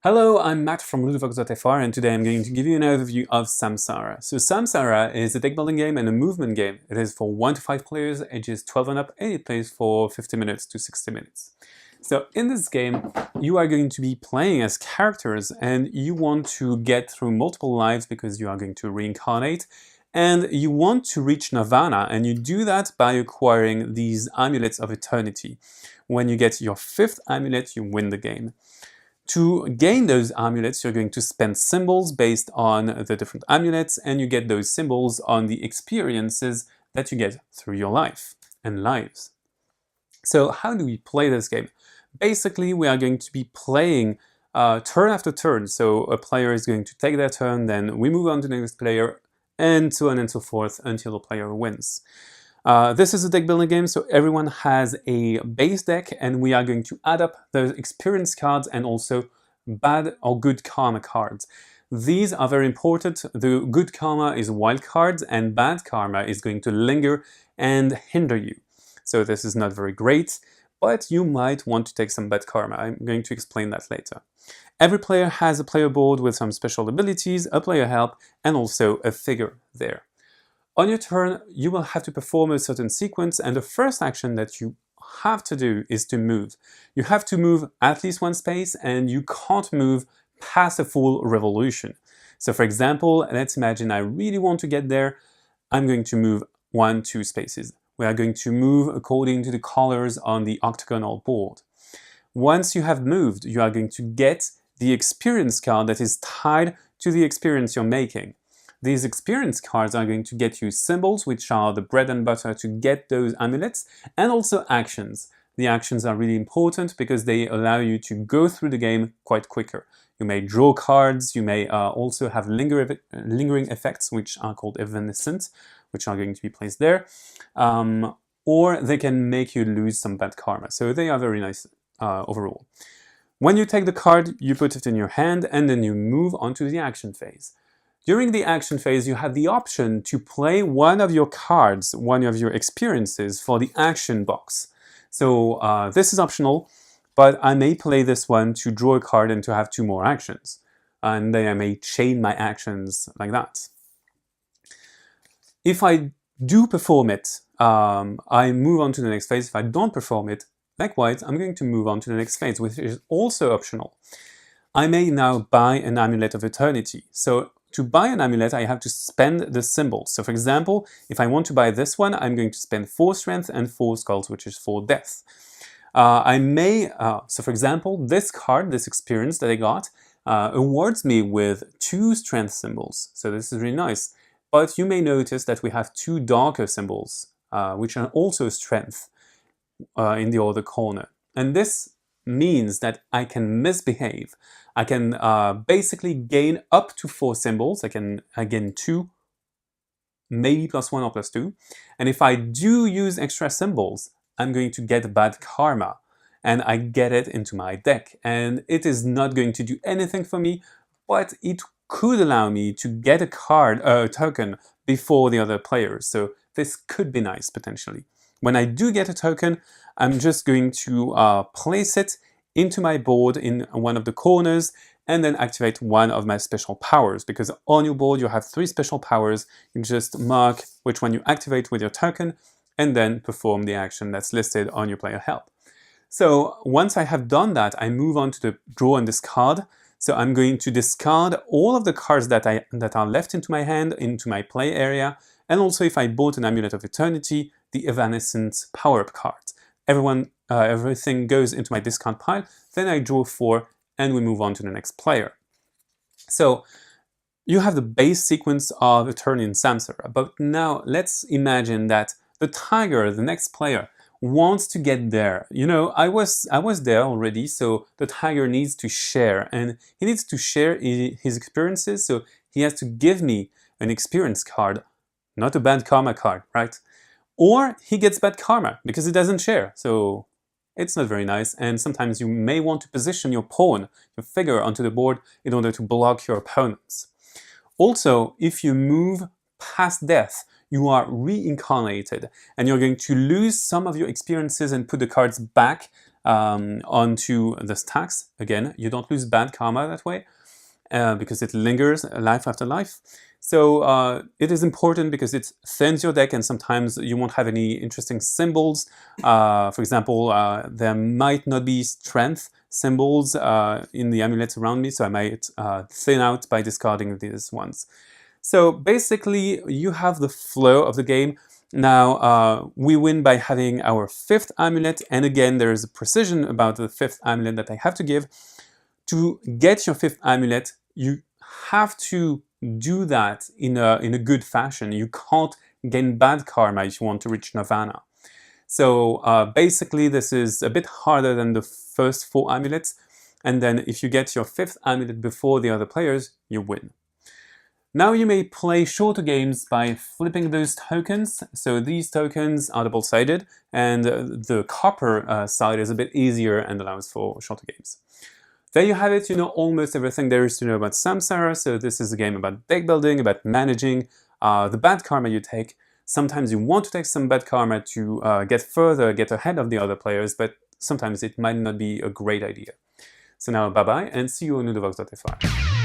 Hello, I'm Matt from LudoChrono, and today I'm going to give you an overview of Samsara. So Samsara is a deck building game and a movement game. It is for 1 to 5 players, ages 12 and up, and it plays for 50 minutes to 60 minutes. So in this game, you are going to be playing as characters and you want to get through multiple lives because you are going to reincarnate, and you want to reach Nirvana, and you do that by acquiring these Amulets of Eternity. When you get your 5th amulet, you win the game. To gain those amulets, you're going to spend symbols based on the different amulets, and you get those symbols on the experiences that you get through your life and lives. So how do we play this game? Basically, we are going to be playing turn after turn. So a player is going to take their turn, then we move on to the next player, and so on and so forth until the player wins. This is a deck building game, so everyone has a base deck, and we are going to add up those experience cards and also bad or good karma cards. These are very important. The good karma is wild cards, and bad karma is going to linger and hinder you. So this is not very great, but you might want to take some bad karma. I'm going to explain that later. Every player has a player board with some special abilities, a player help, and also a figure there. On your turn, you will have to perform a certain sequence, and the first action that you have to do is to move. You have to move at least one space, and you can't move past a full revolution. So for example, let's imagine I really want to get there. I'm going to move 1-2 spaces. We are going to move according to the colors on the octagonal board. Once you have moved, you are going to get the experience card that is tied to the experience you're making. These experience cards are going to get you symbols, which are the bread and butter to get those amulets, and also actions. The actions are really important because they allow you to go through the game quite quicker. You may draw cards, you may also have lingering effects, which are called evanescent, which are going to be placed there, or they can make you lose some bad karma. So they are very nice overall. When you take the card, you put it in your hand, and then you move on to the action phase. During the action phase, you have the option to play one of your cards, one of your experiences for the action box. So this is optional, but I may play this one to draw a card and to have 2 more actions. And then I may chain my actions like that. If I do perform it, I move on to the next phase. If I don't perform it, likewise, I'm going to move on to the next phase, which is also optional. I may now buy an Amulet of Eternity. So to buy an amulet, I have to spend the symbols. So for example, if I want to buy this one, I'm going to spend 4 strength and 4 skulls, which is 4 death. So for example, this card, this experience that I got, awards me with 2 strength symbols. So this is really nice. But you may notice that we have 2 darker symbols, which are also strength in the other corner. And this means that I can misbehave. I can basically gain up to 4 symbols. I can gain 2, maybe +1 or +2. And if I do use extra symbols, I'm going to get bad karma. And I get it into my deck. And it is not going to do anything for me, but it could allow me to get a token before the other players. So this could be nice, potentially. When I do get a token, I'm just going to place it into my board in one of the corners and then activate one of my special powers, because on your board you have 3 special powers. You just mark which one you activate with your token and then perform the action that's listed on your player help. So once I have done that, I move on to the draw and discard. So I'm going to discard all of the cards that are left into my hand, into my play area, and also if I bought an Amulet of Eternity, the evanescent power-up cards. Everything goes into my discard pile, then I draw 4, and we move on to the next player. So you have the base sequence of a turn in Samsara, but now let's imagine that the tiger, the next player, wants to get there. You know, I was there already, so the tiger needs to share, and he needs to share his experiences, so he has to give me an experience card, not a bad karma card, right? Or he gets bad karma because he doesn't share, so it's not very nice. And sometimes you may want to position your pawn, your figure, onto the board in order to block your opponents. Also, if you move past death, you are reincarnated, and you're going to lose some of your experiences and put the cards back onto the stacks. Again, you don't lose bad karma that way because it lingers life after life. So it is important because it thins your deck, and sometimes you won't have any interesting symbols. For example, there might not be strength symbols in the amulets around me, so I might thin out by discarding these ones. So basically, you have the flow of the game. Now, we win by having our 5th amulet, and again, there is a precision about the 5th amulet that I have to give. To get your 5th amulet, you have to do that in a good fashion. You can't gain bad karma if you want to reach Nirvana. So basically, this is a bit harder than the first 4 amulets, and then if you get your 5th amulet before the other players, you win. Now you may play shorter games by flipping those tokens. So these tokens are double-sided, and the copper side is a bit easier and allows for shorter games. There you have it. You know almost everything there is to know about Samsara. So this is a game about deck building, about managing the bad karma you take. Sometimes you want to take some bad karma to get further, get ahead of the other players, but sometimes it might not be a great idea. So now bye-bye, and see you on LudoVox.fr.